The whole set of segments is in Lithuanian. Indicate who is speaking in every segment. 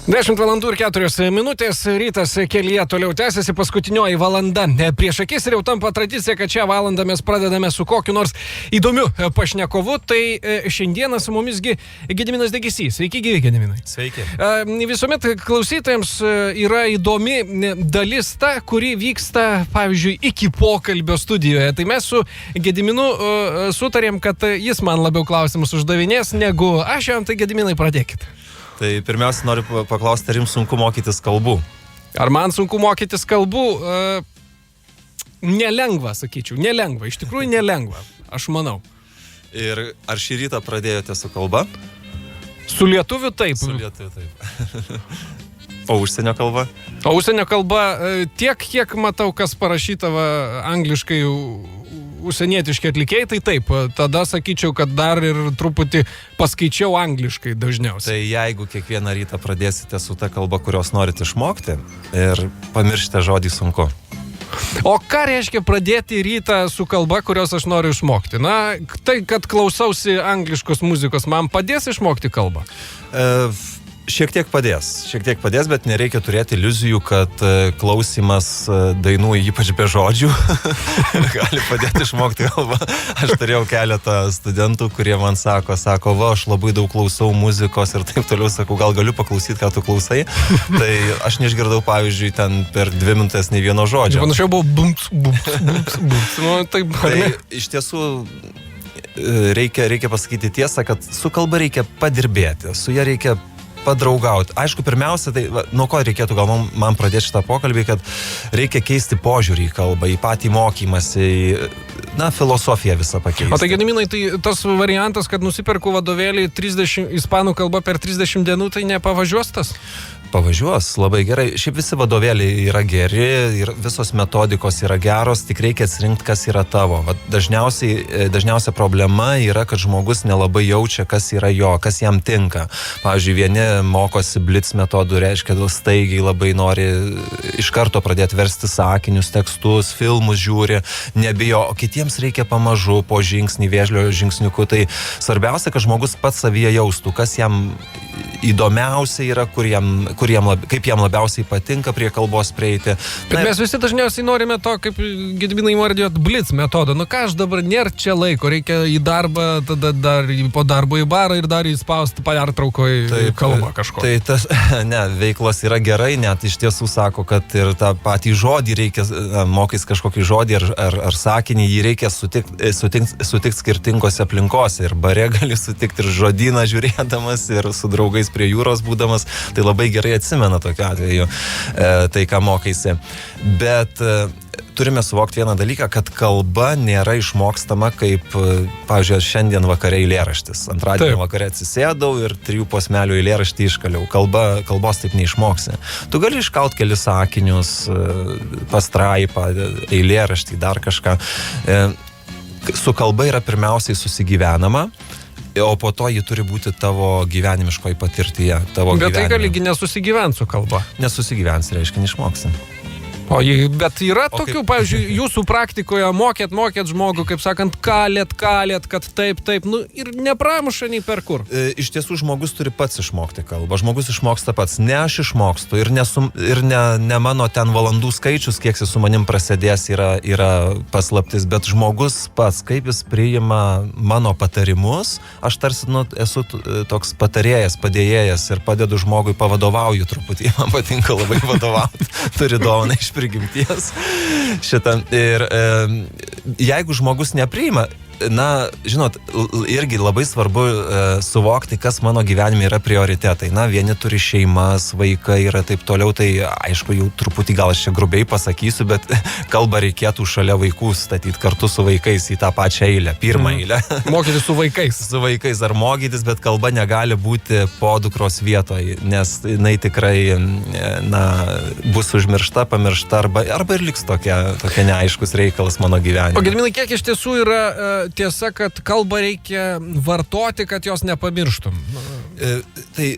Speaker 1: 10 valandų ir 4 minutės, rytas kelyje toliau tęsiasi, paskutinioji valanda prieš akis ir jau tampa tradicija, kad šią valandą mes pradedame su kokiu nors įdomiu pašnekovu. Tai šiandieną su mumisgi Gediminas Degėsys. Sveiki, gyvi Gediminai.
Speaker 2: Sveiki.
Speaker 1: Visuomet klausytojams yra įdomi dalis ta, kuri vyksta, pavyzdžiui, iki pokalbio studijoje. Tai mes su Gediminu sutarėm, kad jis man labiau klausimus uždavinės negu aš jam, tai Gediminai pradėkit.
Speaker 2: Tai pirmiausia, noriu paklausti, ar jums sunku mokytis kalbų?
Speaker 1: Ar man sunku mokytis kalbų? Nelengva, sakyčiau. Nelengva. Iš tikrųjų nelengva. Aš manau.
Speaker 2: Ir ar šį rytą pradėjote su kalba?
Speaker 1: Su lietuviu taip.
Speaker 2: Su lietuviu taip. O užsienio kalba?
Speaker 1: O užsienio kalba tiek, kiek matau, kas parašyta angliškai užsienietiški atlikėjai, tai taip. Tada sakyčiau, kad dar ir truputį paskaičiau angliškai dažniausiai.
Speaker 2: Tai jeigu kiekvieną rytą pradėsite su ta kalba, kurios norite išmokti ir pamiršite žodį sunku.
Speaker 1: O ką reiškia pradėti rytą su kalba, kurios aš noriu išmokti? Na, tai, kad klausausi angliškos muzikos, man padės išmokti kalbą?
Speaker 2: Šiek tiek padės, bet nereikia turėti iliuzijų, kad klausimas dainų, ypač be žodžių, gali padėti išmokti kalbą. Aš turėjau keletą studentų, kurie man sako, va, aš labai daug klausau muzikos ir taip toliau, sakau, gal galiu paklausyti, ką tu klausai. Tai aš neišgirdau, pavyzdžiui, ten per 2 minutės nei vieno žodžio.
Speaker 1: Panašiau buvo bumps. Nu, taip,
Speaker 2: tai iš tiesų reikia pasakyti tiesą, kad su kalba reikia padirbėti, su ją reikia padraugauti. Aišku, pirmiausia, tai nuo ko reikėtų gal man pradėti šitą pokalbį, kad reikia keisti požiūrį į kalbą, į patį mokymąsi, į filosofiją visą pakeisti.
Speaker 1: O tai, Gediminai, tai tas variantas, kad nusiperku vadovėlį 30 ispanų kalba per 30 dienų, tai nepavažiuos tas?
Speaker 2: Pavažiuos, labai gerai. Šiaip visi vadovėliai yra geri ir visos metodikos yra geros, tik reikia atsirinkti, kas yra tavo. Dažniausia problema yra, kad žmogus nelabai jaučia, kas yra jo, kas jam tinka. Pavyzdžiui, vieni mokosi blitz metodų, reiškia, staigiai labai nori iš karto pradėti versti sakinius, tekstus, filmus žiūri, nebijo, o kitiems reikia pamažu, po žingsnį, vėžlio žingsniuku. Tai svarbiausia, kad žmogus pats savyje jaustų, kas jam įdomiausia yra, kaip jam labiausiai patinka prie kalbos prieiti.
Speaker 1: Bet mes visi dažniausiai norime to, kaip Gediminai įvardijot, blitz metodą. Nu ką aš dabar, nėra čia laiko, reikia į darbą, tada dar po darbo į barą ir dar įspausti pertraukoje kalbą kažko.
Speaker 2: Tai tas, veiklos yra gerai, net iš tiesų sako, kad ir tą patį žodį reikia, mokys kažkokį žodį ar sakinį, jį reikia sutikti skirtingose aplinkose. Ir bare gali sutikti ir žodyną žiūrėdamas, ir su draugais prie jūros būdamas. Tai labai gerai atsimena tokiu atveju tai, ką mokaisi. Bet turime suvokti vieną dalyką, kad kalba nėra išmokstama kaip, pavyzdžiui, šiandien vakare eilėraštis. Antradienį vakare atsisėdau ir 3 posmelių eilėraštį iškaliau. Kalbos taip neišmoksi. Tu gali iškalt kelis sakinius, pastraipą, eilėraštį, dar kažką. Su kalba yra pirmiausiai susigyvenama, o po to ji turi būti tavo gyvenimiškoje patirtyje.
Speaker 1: Bet tai galigi nesusigyvent su kalba.
Speaker 2: Nesusigyvens, reiškia, neišmoksim.
Speaker 1: Bet yra tokių, pavyzdžiui, jūsų praktikoje mokėt žmogų, kaip sakant, kalėt, kad taip, ir nepramuša nei per kur.
Speaker 2: Iš tiesų, žmogus turi pats išmokti kalbą. Žmogus išmoksta pats. Ne aš išmokstu ir ne mano ten valandų skaičius, kiek jis su manim prasidės, yra paslaptis, bet žmogus pats, kaip jis priima mano patarimus, aš tarsi esu toks patarėjas, padėjėjas ir padedu žmogui, pavadovauju truputį. Man patinka labai vadovauti. Turi dovaną iš prigimties šitą. Ir jeigu žmogus nepriima, žinot, irgi labai svarbu suvokti, kas mano gyvenime yra prioritetai. Vieni turi šeimas, vaikai ir taip toliau, tai aišku, jau truputį gal aš čia grubiai pasakysiu, bet kalbą reikėtų šalia vaikų statyti kartu su vaikais į tą pačią eilę, pirmą eilę.
Speaker 1: Mokytis su vaikais.
Speaker 2: Su vaikais ar mokytis, bet kalba negali būti podukros vietoje, nes jinai tikrai bus užmiršta, pamiršta arba ir liks tokia neaiškus reikalas mano gyvenime.
Speaker 1: O Gediminai, kiek iš tiesų yra tiesa, kad kalbą reikia vartoti, kad jos nepamirštum?
Speaker 2: Tai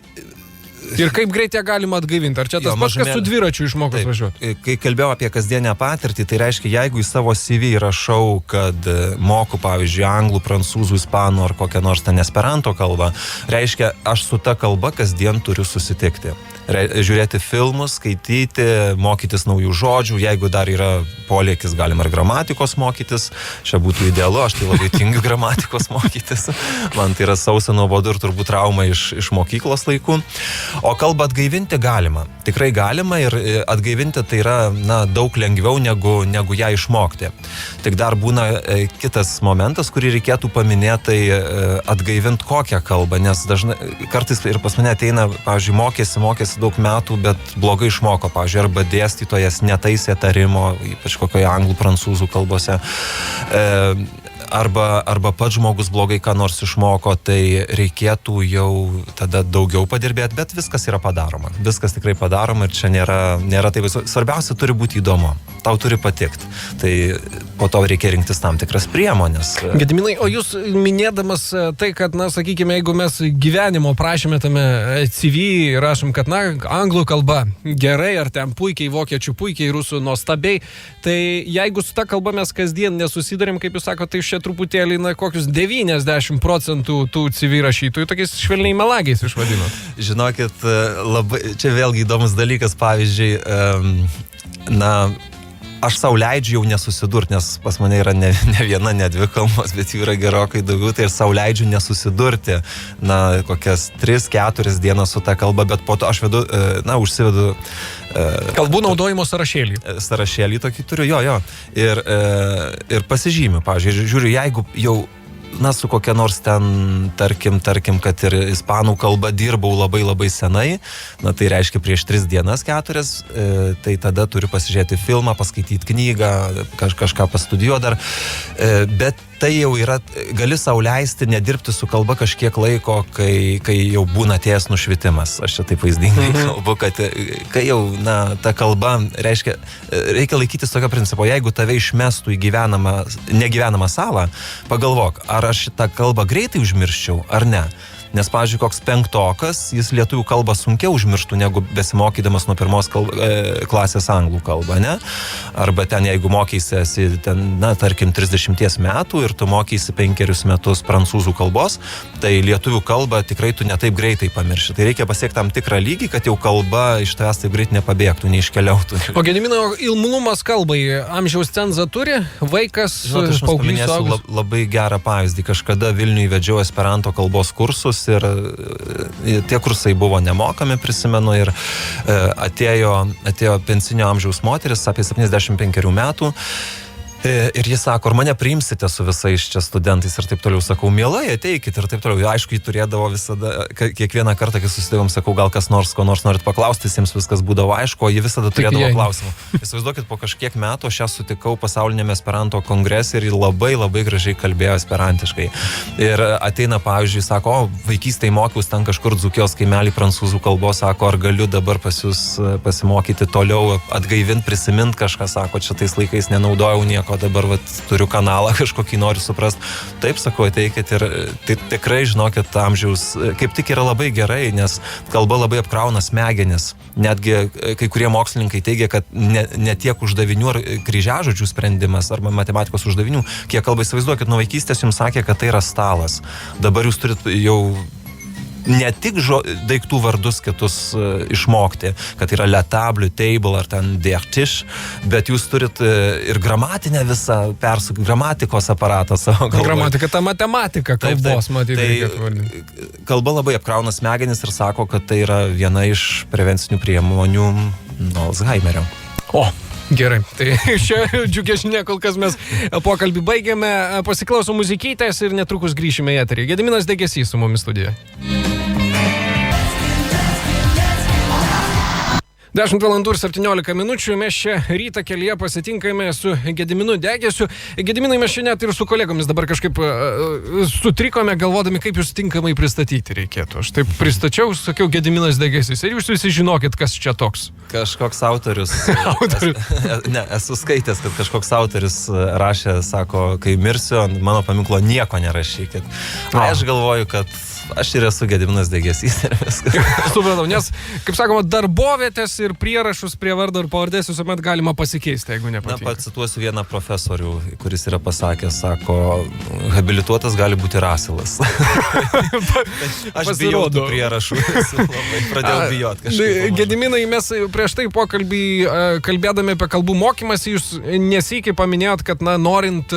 Speaker 1: Ir kaip greit ją galima atgaivinti? Ar čia tas pats, kas su dviračiu išmokus važiuoti?
Speaker 2: Kai kalbėjau apie kasdienę patirtį, tai reiškia, jeigu į savo CV rašau, kad moku, pavyzdžiui, anglų, prancūzų, ispanų ar kokią nors ten esperanto kalbą, reiškia, aš su ta kalba kasdien turiu susitikti. Žiūrėti filmus, skaityti, mokytis naujų žodžių, jeigu dar yra polėkis, galima ir gramatikos mokytis, čia būtų idealu, aš tai labai tingiu gramatikos mokytis, man tai yra sausa nuobodu ir turbūt trauma iš mokyklos laikų, o kalbą atgaivinti galima, tikrai galima ir atgaivinti tai yra daug lengviau negu ją išmokti. Tik dar būna kitas momentas, kurį reikėtų paminėti, tai atgaivinti kokią kalbą, nes dažnai, kartais ir pas mane ateina, pavyzdžiui, mokėsi daug metų, bet blogai išmoko, pavyzdžiui, arba dėstytojas netaisė tarimo, ypač kokioje anglų, prancūzų kalbose, arba pats žmogus blogai ką nors išmoko, tai reikėtų jau tada daugiau padirbėti, bet viskas yra padaroma. Viskas tikrai padaroma ir čia nėra taip. Svarbiausia turi būti įdomu. Tau turi patikti. Tai po to reikia rinktis tam tikras priemonės.
Speaker 1: Gediminai, o jūs minėdamas tai, kad, sakykime, jeigu mes gyvenimo prašėme tame CV, rašom, kad, anglų kalba gerai, ar ten puikiai, vokiečių puikiai, rusų nuostabiai, tai jeigu su ta kalba mes kasdien nesusidarėm, kaip jūs sakote, tai čia truputėlį, kokius 90% tų CV rašytojų tokiais švelniai melagiais išvadinot.
Speaker 2: Žinokit, labai, čia vėlgi įdomus dalykas, pavyzdžiui, aš sau leidžiu jau nesusidurti, nes pas mane yra ne viena, ne dvi kalbos, bet jų yra gerokai daugiau, tai ir sau leidžiu nesusidurti, kokias 3-4 dienas su ta kalba, bet po to aš užsivedu
Speaker 1: kalbų naudojimo sąrašėlį.
Speaker 2: Sąrašėlį tokį turiu, jo. Ir pasižymiu, pavyzdžiui, žiūriu, jeigu jau su kokia nors ten, tarkim, kad ir ispanų kalba dirbau labai senai, tai reiškia prieš 3 dienas 4, tai tada turiu pasižiūrėti filmą, paskaityti knygą, kažką pastudijuoti dar, bet tai jau yra, gali sau leisti nedirbti su kalba kažkiek laiko, kai jau būna atėjęs nušvitimas. Aš čia taip vaizdingai kalbu, kad kai jau, ta kalba, reiškia, reikia laikytis tokio principo, jeigu tave išmestų į negyvenamą salą, pagalvok, ar aš tą kalbą greitai užmirščiau, ar ne. Nes, pavyzdžiui, koks 5-okas, jis lietuvių kalbą sunkiau užmirštų, negu besimokydamas nuo 1 klasės anglų kalbą, ne? Arba ten, jeigu mokysiesi, tarkim, 30 metų ir tu mokysi 5 metus prancūzų kalbos, tai lietuvių kalbą tikrai tu netaip greitai pamirši. Tai reikia pasiekti tam tikrą lygį, kad jau kalba iš tavęs taip greit nepabėgtų, neiškeliautų.
Speaker 1: O Gedimino, imlumas kalbai, amžiaus cenzą turi? Vaikas, paauglys, suaugus?
Speaker 2: Labai gerą pavyzdį. Kažkada Vilniuje vedžiau esperanto kalbos kursus ir tie kursai buvo nemokami, prisimenu, ir atėjo pensinio amžiaus moteris apie 75 metų. Ir jis sako, ar mane priimsite su visais čia studentais ir taip toliau, sakau, mielai, ateikit ir taip toliau. Aišku, jį turėdavo visada, kiekvieną kartą, kai susidėjom, sakau, gal kas nors, ko nors norit paklausti, jiems viskas būdavo aišku, o jį visada turėdavo klausimų. Įsivaizduokit, po kažkiek metų aš ją sutikau pasaulinėme esperanto kongrese ir jį labai gražiai kalbėjo esperantiškai. Ir ateina, pavyzdžiui, sako, vaikystėje mokiausi ten kažkur Dzūkijos kaimelį prancūzų kalbos, sako, ar galiu dabar pas jūs pasimokyti toliau, atgaivinti, prisiminti kažką, sako, čia tais laikais nenaudojau nieko. O dabar turiu kanalą, kažkokį noriu suprast. Taip, sakau, ateikit ir tikrai, žinokit, amžiaus kaip tik yra labai gerai, nes kalba labai apkrauna smegenis. Netgi kai kurie mokslininkai teigia, kad ne tiek uždavinių ar kryžiažodžių sprendimas arba matematikos uždavinių, kiek kalba, įsivaizduokit, nuo vaikystės jums sakė, kad tai yra stalas. Dabar jūs turit jau ne tik daiktų vardus kitus išmokti, kad yra le table, table ar ten der tisch, bet jūs turit ir gramatinę visą gramatikos aparatą savo galvoje.
Speaker 1: Gramatika, ta matematika kalbos, matyti reikėtų vardinti.
Speaker 2: Kalba labai apkrauna smegenis ir sako, kad tai yra viena iš prevencinių priemonių nuo Alzheimerio.
Speaker 1: O, gerai, tai šią džiugę žinią kol kas mes pokalbį baigiame, pasiklausom muzikytės ir netrukus grįšime į eterį. Gediminas Degėsys su mumis studijoje. 10:17 minučių, mes čia rytą kelyje pasitinkame su Gediminu Degėsiu. Gediminai, mes čia net ir su kolegomis dabar kažkaip sutrikome, galvodami, kaip jūs tinkamai pristatyti reikėtų. Aš taip pristačiau, sakiau Gediminas Degėsys ir jūs visi žinokit, kas čia toks.
Speaker 2: Kažkoks autorius. Esu skaitęs, kad kažkoks autorius rašė, sako, kai mirsiu, ant mano paminklo nieko nerašykit. Aš galvoju, kad aš ir esu Gediminas Degėsys ir viskas.
Speaker 1: Supratau, nes, kaip sakoma, darbovietės ir prierašus prie vardo ir pavardės visuomet galima pasikeisti, jeigu nepatinka.
Speaker 2: Na, pacituosiu vieną profesorių, kuris yra pasakęs, sako, habilituotas gali būti Rasilas. Aš bijau tų prierašų. Pradėjau bijot kažkaip.
Speaker 1: Gediminai, mes prieš tai pokalbį, kalbėdami apie kalbų mokymąsi, jūs nesykį paminėjot, kad, na, norint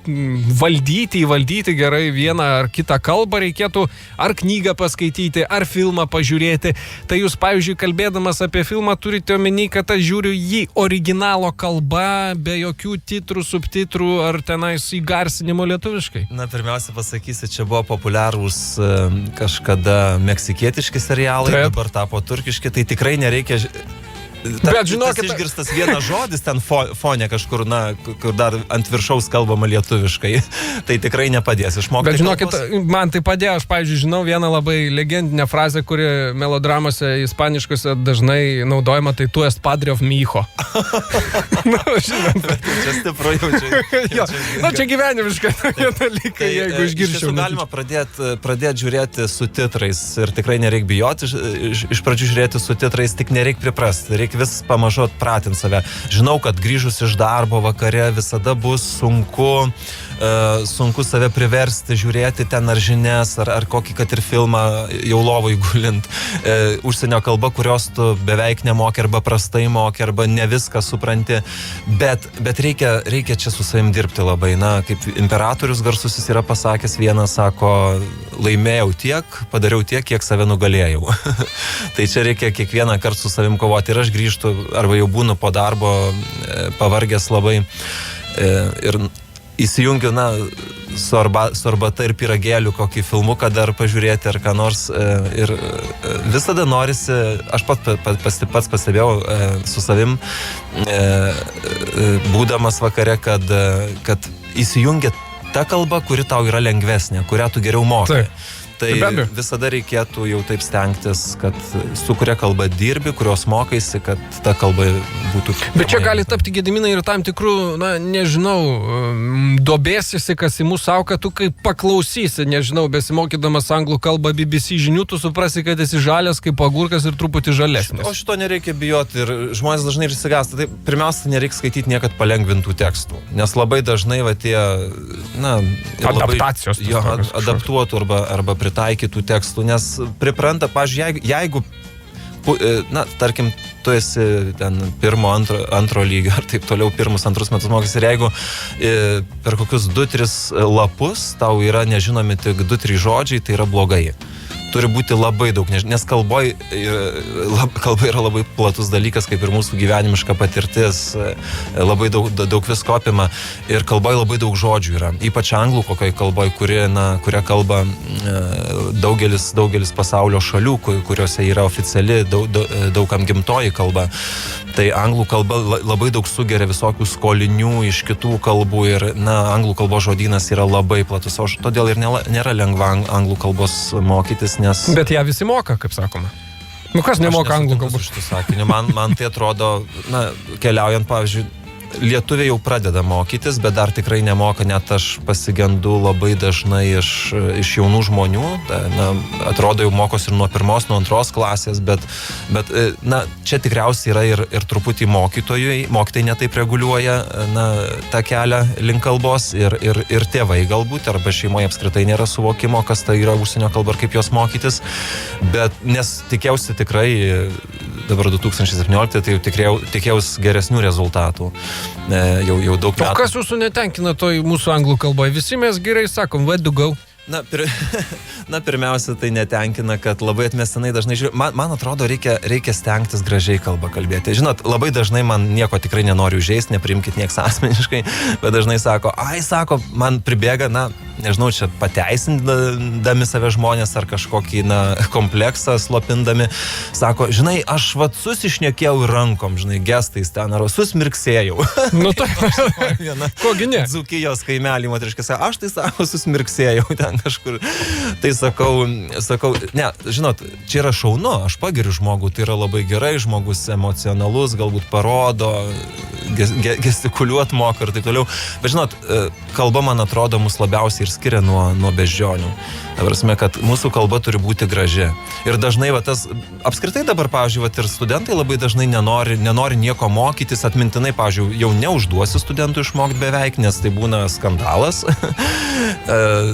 Speaker 1: įvaldyti gerai vieną ar kitą kalbą, reikėtų ar knygą paskaityti, ar filmą pažiūrėti. Tai jūs, pavyzdžiui, kalbėdamas apie filmą, turite omeny, kad aš žiūriu jį originalo kalba, be jokių titrų, subtitrų ar tenais įgarsinimo lietuviškai?
Speaker 2: Na, pirmiausia pasakysiu, čia buvo populiarūs kažkada meksikietiški serialai,
Speaker 1: taip.
Speaker 2: Dabar tapo turkiški, tai tikrai nereikia...
Speaker 1: Bet žinokit,
Speaker 2: išgirstas vienas žodis ten fone kažkur, na, kur dar ant viršaus kalbama lietuviškai, tai tikrai nepadės išmokti.
Speaker 1: Bet žinokit, man tai padėjo, aš, pavyzdžiui, žinau vieną labai legendinę frazę, kuri melodramose ispaniškose dažnai naudojama, tai tu esi padre of mi hijo.
Speaker 2: Čia stipru jau.
Speaker 1: Čia gyvenimiškai tokie dalykai, jeigu išgirščiau.
Speaker 2: Galima pradėti žiūrėti su titrais ir tikrai nereik bijoti iš pradžių žiūrėti su titrais, tik nereik priprasti. Vis pamažu atpratinti save. Žinau, kad grįžus iš darbo vakare visada bus sunku save priversti žiūrėti ten ar žinias, ar kokį kad ir filmą jau lovoj gulint. Užsienio kalba, kurios tu beveik nemoki arba prastai moki, arba ne viską supranti. Bet reikia čia su savim dirbti labai. Na, kaip imperatorius garsusis yra pasakęs, vienas sako, laimėjau tiek, padariau tiek, kiek save nugalėjau. Tai čia reikia kiekvieną kartą su savim kovoti. Ir aš grįžtu, arba jau būnu po darbo pavargęs labai ir įsijungiu, na, su arbata ir pyragėliu kokį filmuką dar pažiūrėti ar ką nors. Ir visada norisi, aš pats pastebėjau su savim, būdamas vakare, kad įsijungia ta kalba, kuri tau yra lengvesnė, kurią tu geriau mokai. Tai visada reikėtų jau taip stengtis, kad su kuria kalba dirbi, kurios mokaisi, kad ta kalba būtų...
Speaker 1: Bet čia gali tapti, Gediminai, ir tam tikrų, na, nežinau, dobėsisi, kas į mūsų auka, tu kaip paklausysi, nežinau, besimokydamas anglų kalbą BBC žinių, tu suprasi, kad esi žalias kaip agurkas ir truputį žalesnis.
Speaker 2: O šito nereikia bijoti ir žmonės dažnai ir išsigąsta. Tai pirmiausia, nereikia skaityti niekad palengvintų tekstų, nes labai dažnai va tie, na...
Speaker 1: Adaptacijos.
Speaker 2: Adaptuotų arba pritaikytų tekstų, nes pripranta, pavyzdžiui, jeigu, na, tarkim, tu esi ten pirmo, antro lygio, ar taip toliau, pirmus, antrus metus mokysi, ir jeigu per kokius 2-3 lapus tau yra nežinomi tik 2-3 žodžiai, tai yra blogai. Turi būti labai daug, nes kalba yra labai platus dalykas, kaip ir mūsų gyvenimiška patirtis, labai daug visko apima ir kalboje labai daug žodžių yra, ypač anglų kokioj kalboje, kuria kalba daugelis pasaulio šalių, kuriuose yra oficiali daugam gimtoji kalba. Tai anglų kalba labai daug sugeria visokių skolinių iš kitų kalbų ir, na, anglų kalbos žodynas yra labai platus, o todėl ir nėra lengva anglų kalbos mokytis, nes...
Speaker 1: Bet ją visi moka, kaip sakoma. Nu, kas nemoka anglų kalbos?
Speaker 2: Man tai atrodo, na, keliaujant, pavyzdžiui, lietuviai jau pradeda mokytis, bet dar tikrai nemoka, net aš pasigendu labai dažnai iš jaunų žmonių, na, atrodo jau mokosi ir nuo 1, nuo 2 klasės, bet na, čia tikriausiai yra ir truputį mokytojai netaip reguliuoja, na, tą kelią link kalbos ir tėvai galbūt, arba šeimoje apskritai nėra suvokimo, kas tai yra užsienio kalba ir kaip jos mokytis, bet nes tikėjausi tikrai dabar 2017, tai tikėjausi geresnių rezultatų. Jau daug metų.
Speaker 1: O kas jūsų netenkina toj mūsų anglų kalboje? Visi mes gerai sakom, where to go?
Speaker 2: Na, pirmiausia, tai netenkina, kad labai atmestinai dažnai žiūriu. Man atrodo, reikia stengtis gražiai kalbą kalbėti. Žinot, labai dažnai man nieko tikrai nenoriu užžeisti, neprimkit nieks asmeniškai, bet dažnai sako, man pribėga, na, nežinau, čia pateisindami save žmonės ar kažkokį, na, kompleksą slopindami. Sako, žinai, aš vat susišnekėjau rankom, žinai, gestais ten, ar susmirksėjau.
Speaker 1: Nu, tai, kogi ne?
Speaker 2: Dzūkijos kaimelį, moteriškai, aš tai sako, susmirksėjau ten kažkur. Tai sakau, ne, žinot, čia yra šaunu, aš pagiriu žmogų, tai yra labai gerai, žmogus emocionalus, galbūt parodo, gestikuliuot moka ir taip toliau. Bet žinot, kalba, man atrodo, mus labiausiai ir skiria nuo beždžionių. Ta prasme, kad mūsų kalba turi būti graži. Ir dažnai, apskritai dabar, pavyzdžiui, ir studentai labai dažnai nenori nieko mokytis, atmintinai, pavyzdžiui, jau neužduosi studentų išmokti beveik, nes tai būna skandalas.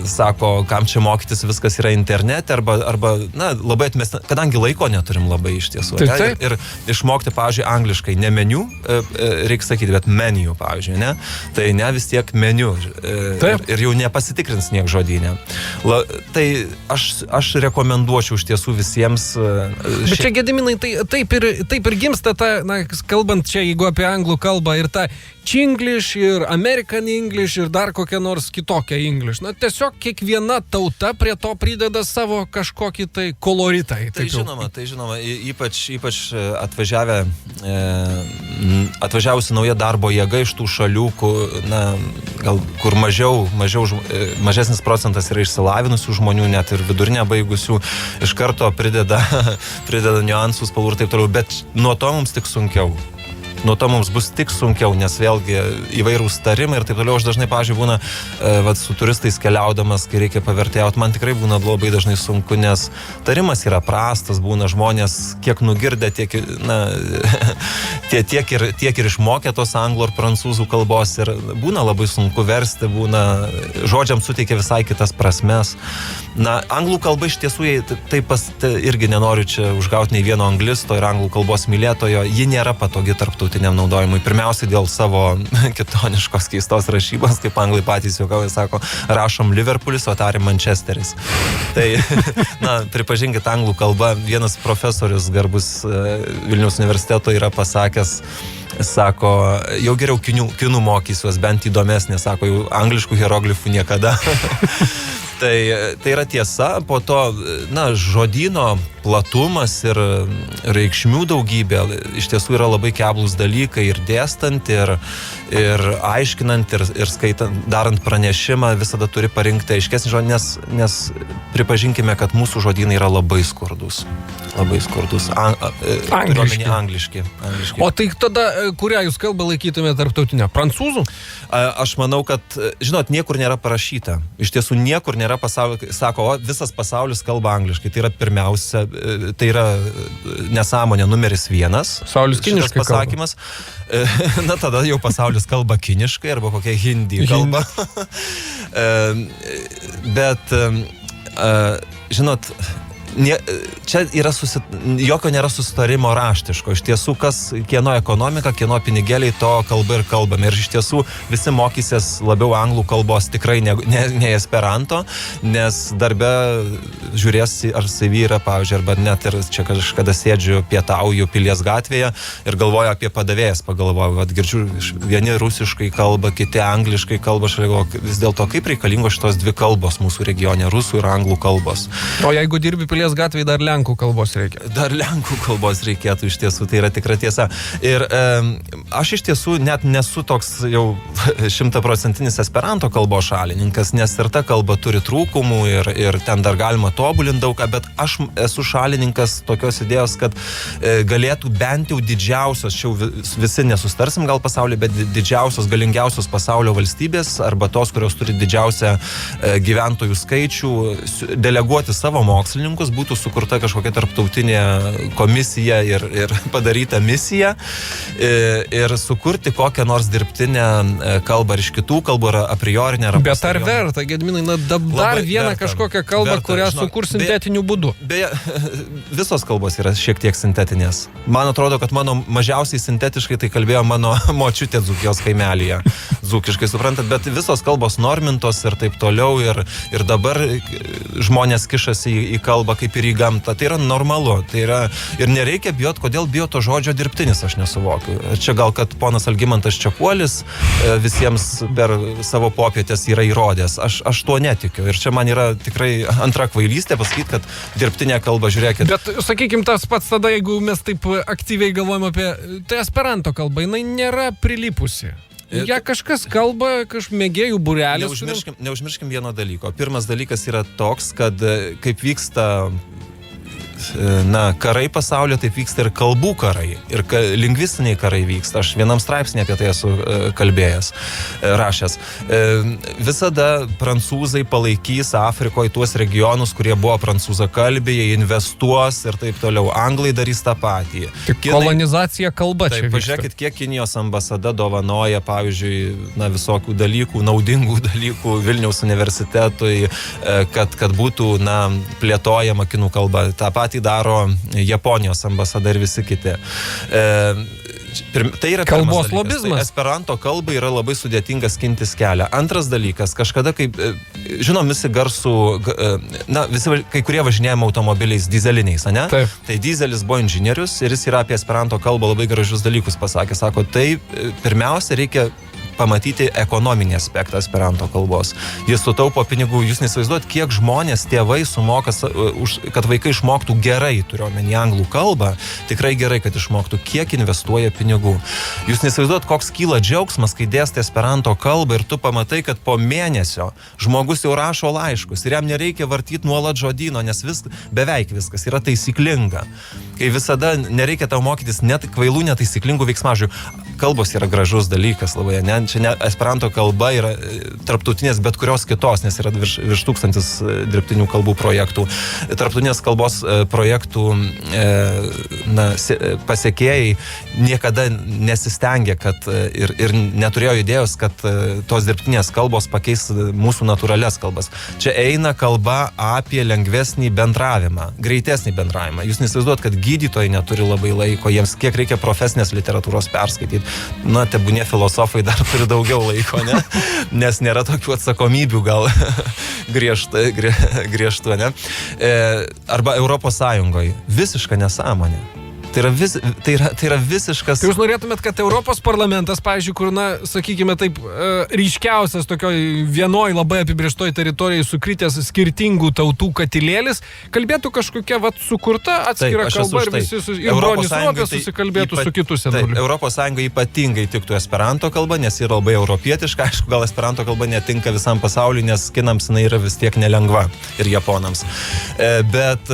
Speaker 2: Sako, kam čia mokytis, viskas yra internete, arba labai atmesti, kadangi laiko neturim labai iš tiesų.
Speaker 1: Taip.
Speaker 2: Ir išmokti, pavyzdžiui, angliškai, ne meniu, reikia sakyti, bet meniu, pavyzdžiui, ne? Tai ne vis tiek meniu. Ir jau nepasitikrins niek žodynė. Tai aš rekomenduočiau iš tiesų visiems.
Speaker 1: Bet čia, Gediminai, taip ir gimsta ta, kalbant čia, jeigu apie anglų kalbą, ir ta Chinglish, ir American English, ir dar kokia nors kitokia English. Tiesiog kiekviena tauta prie to prideda savo kažkokį tai koloritą.
Speaker 2: Tai žinoma, ypač atvažiavusi nauja darbo jėga iš tų šalių, kur mažesnis procentas yra išsilavinusių žmonių, net ir vidurinę baigusių, iš karto prideda niuansų, spalvų ir taip toliau, bet nuo to mums tik sunkiau. Nuo to mums bus tik sunkiau, nes vėlgi įvairūs tarimai ir taip toliau. Aš dažnai, pavyzdžiui, būna su turistais keliaudamas, kai reikia pavertėjauti, man tikrai būna labai dažnai sunku, nes tarimas yra prastas, būna žmonės kiek nugirdę, tiek ir išmokę tos anglų ir prancūzų kalbos ir būna labai sunku versti, būna žodžiams suteikia visai kitas prasmes. Anglų kalba iš tiesų, irgi nenoriu čia užgauti nei vieno anglisto ir anglų kalbos mylėtojo, ji nėra patogi tarptautiniam naudojimui. Pirmiausiai dėl savo kitoniškos keistos rašybos, kaip anglai patys juokauja, sako, rašom Liverpoolis, o tari Manchesteris. Tai, pripažinkit, anglų kalba, vienas profesorius garbus Vilniaus universiteto yra pasakęs, sako, jau geriau kinų mokysiuos, bent įdomesnė, sako, jau angliškų hieroglifų niekada. Tai yra tiesa, po to, žodyno platumas ir reikšmių daugybė iš tiesų yra labai keblūs dalykai ir dėstant, ir aiškinant, ir skaitant, darant pranešimą, visada turi parinkti aiškesnį žodį, nes pripažinkime, kad mūsų žodynai yra labai skurdus. Labai skurdus. Angliški.
Speaker 1: O tai tada, kurią jūs kalbą laikytumėte tarptautinę? Prancūzų?
Speaker 2: Aš manau, kad, niekur nėra parašyta. Iš tiesų niekur nėra pasaulyje, sako, visas pasaulis kalba angliškai. Tai yra pirmiausia, tai yra nesąmonė numeris 1.
Speaker 1: Pasaulis kiniškai
Speaker 2: pasakymas. Tada jau pasaulis kalba kiniškai arba kokia hindi kalba. Bet, čia yra jokio nėra susitarimo raštiško. Iš tiesų, kieno ekonomika, kieno pinigėliai, to kalba ir kalbame. Ir iš tiesų visi mokysis labiau anglų kalbos, tikrai ne esperanto, nes darbe žiūrės, ar CV yra, pavyzdžiui, arba net ir čia kažkada sėdžiu, pietauju Pilies gatvėje ir galvoju apie padavėjas, pagalvoju, girdžiu, vieni rusiškai kalba, kiti angliškai kalba, vis dėlto kaip reikalingos šitos dvi kalbos mūsų regione, rusų ir anglų kalbos.
Speaker 1: O jeigu dirbi Pilies gatvėje, dar lenkų kalbos reikia.
Speaker 2: Dar lenkų kalbos reikėtų, iš tiesų, tai yra tikra tiesa. Ir aš iš tiesų net nesu toks jau 100% esperanto kalbos šalininkas, nes ir ta kalba turi trūkumų ir ten dar galima tobulinti daugą, bet aš esu šalininkas tokios idėjos, kad galėtų bent jau didžiausios, čia visi nesustarsim gal pasaulyje, bet didžiausios, galingiausios pasaulio valstybės arba tos, kurios turi didžiausią gyventojų skaičių, deleguoti savo mokslininkus, būtų sukurta kažkokia tarptautinė komisija ir padaryta misija ir sukurti kokią nors dirbtinę kalbą iš kitų kalbų, ar a priorinę, ar
Speaker 1: bet ar verta, Gediminai, dar vieną verta, kažkokią kalbą, kurią sukurs sintetiniu būdu?
Speaker 2: Beje, visos kalbos yra šiek tiek sintetinės. Man atrodo, kad mano mažiausiai sintetiškai tai kalbėjo mano močiutė Dzūkijos kaimelyje. Dzūkiškai, suprantat, bet visos kalbos normintos ir taip toliau ir dabar žmonės kišasi į kalbą kaip ir į gamtą. Tai yra normalu. Tai yra, ir nereikia bijot, kodėl bijo to žodžio dirbtinis, aš nesuvokiu. Čia gal, kad ponas Algimantas Čekuolis visiems per savo popietės yra įrodęs. Aš tuo netikiu. Ir čia man yra tikrai antra kvailystė pasakyti, kad dirbtinė kalba, žiūrėkit.
Speaker 1: Bet, sakykim, tas pats tada, jeigu mes taip aktyviai galvojam apie tai esperanto kalbą, jinai nėra prilipusi. Ja kažkas kalba, mėgėjų būrelis.
Speaker 2: Neužmirškim vieno dalyko. Pirmas dalykas yra toks, kad kaip vyksta karai pasaulio, taip vyksta ir kalbų karai, ir lingvistiniai karai vyksta. Aš vienam straipsnį apie tai esu kalbėjęs, rašęs. Visada prancūzai palaikys Afrikoje tuos regionus, kurie buvo prancūzakalbiai, investuos ir taip toliau. Anglai darys tą patį.
Speaker 1: Kolonizacija kalba čia vyksta.
Speaker 2: Pažiūrėkit, kiek Kinijos ambasada dovanoja, pavyzdžiui, visokių dalykų, naudingų dalykų Vilniaus universitetui, kad būtų, plėtojama kinų kalba. Ta patį daro Japonijos ambasada ir visi kiti. Tai yra
Speaker 1: kalbos lobizmas.
Speaker 2: Tai esperanto kalbai yra labai sudėtingas skintis kelią. Antras dalykas, kažkada, kaip, žinom, visi garsų, kai kurie važinėjame automobiliais dizeliniais, ne?
Speaker 1: Taip.
Speaker 2: Tai dizelis buvo inžinierius ir jis yra apie esperanto kalbą labai gražius dalykus pasakė. Sako, tai pirmiausia reikia pamatyti ekonominį aspektą esperanto kalbos. Jis sutaupo pinigų, jūs neįsivaizduot, kiek žmonės, tėvai sumoka, kad vaikai išmoktų gerai, turiuomenį anglų kalbą, tikrai gerai, kad išmoktų, kiek investuoja pinigų. Jūs neįsivaizduot, koks kyla džiaugsmas, kai dėstai esperanto kalbą ir tu pamatai, kad po mėnesio žmogus jau rašo laiškus ir jam nereikia vartyti nuolat žodyno, nes beveik viskas yra taisyklinga. Kai visada nereikia tau mokytis net kvailų, netaisyklingų veiksmažodžių. Kalbos yra gražus dalykas labai, ne? Čia ne esperanto kalba yra tarptautinės bet kurios kitos, nes yra virš 1000 dirbtinių kalbų projektų. Tarptautinės kalbos projektų pasiekėjai niekada nesistengia, kad ir neturėjo idėjos, kad tos dirbtinės kalbos pakeis mūsų natūralias kalbas. Čia eina kalba apie lengvesnį bendravimą, greitesnį bendravimą. Jūs neįsivaizduot, kad gydytojai neturi labai laiko, jiems kiek reikia profesinės literatūros perskaityti. Tebūnie filosofai dar turi daugiau laiko, ne? Nes nėra tokių atsakomybių gal griežtų, ne? Arba Europos Sąjungoje. Visiška nesąmonė. Tai yra visiškas...
Speaker 1: Tai jūs norėtumėt, kad Europos parlamentas, pavyzdžiui, kur, sakykime taip, ryškiausias tokioj vienoj labai apibrėžtoj teritorijai sukritęs skirtingų tautų katilėlis, kalbėtų kažkokia sukurta atskira kalba ir visi ir Bronis Ropė susikalbėtų su kitų senuliu.
Speaker 2: Europos Sąjungai ypatingai tiktų esperanto kalba, nes yra labai europietiška. Aišku, gal esperanto kalba netinka visam pasauliu, nes kinams jinai yra vis tiek nelengva ir japonams. Bet,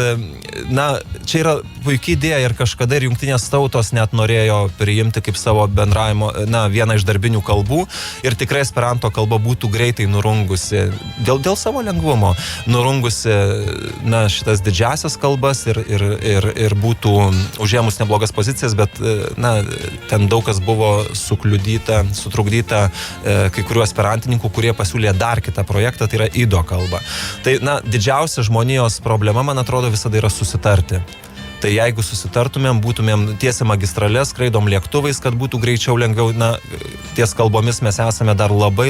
Speaker 2: čia yra puikiai idėja ir kažkada ir jungtinės tautos net norėjo priimti kaip savo bendravimo, vieną iš darbinių kalbų ir tikrai esperanto kalba būtų greitai nurungusi, dėl savo lengvumo, nurungusi, šitas didžiasias kalbas ir būtų užėmus neblogas pozicijas, bet, ten daug kas buvo sutrukdyta kai kurių esperantininkų, kurie pasiūlė dar kitą projektą, tai yra ido kalba. Tai, didžiausia žmonijos problema, man atrodo, visada yra susitarti. Tai jeigu susitartumėm, būtumėm tiesiai magistrales, skraidom lėktuvais, kad būtų greičiau, lengviau, ties kalbomis mes esame dar labai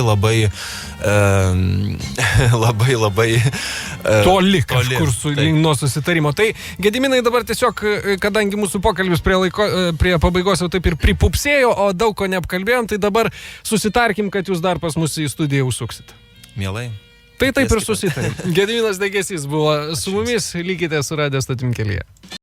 Speaker 1: toli kažkur nuo susitarimo. Tai, Gediminai, dabar tiesiog, kadangi mūsų pokalbis prie pabaigos jau taip ir pripupsėjo, o daug ko neapkalbėjom, tai dabar susitarkim, kad jūs dar pas mus į studiją užsuksit.
Speaker 2: Mielai.
Speaker 1: Tai taip ir susitarėm. Gediminas Degėsys buvo su mumis, likite su Radio Stotim kelyje.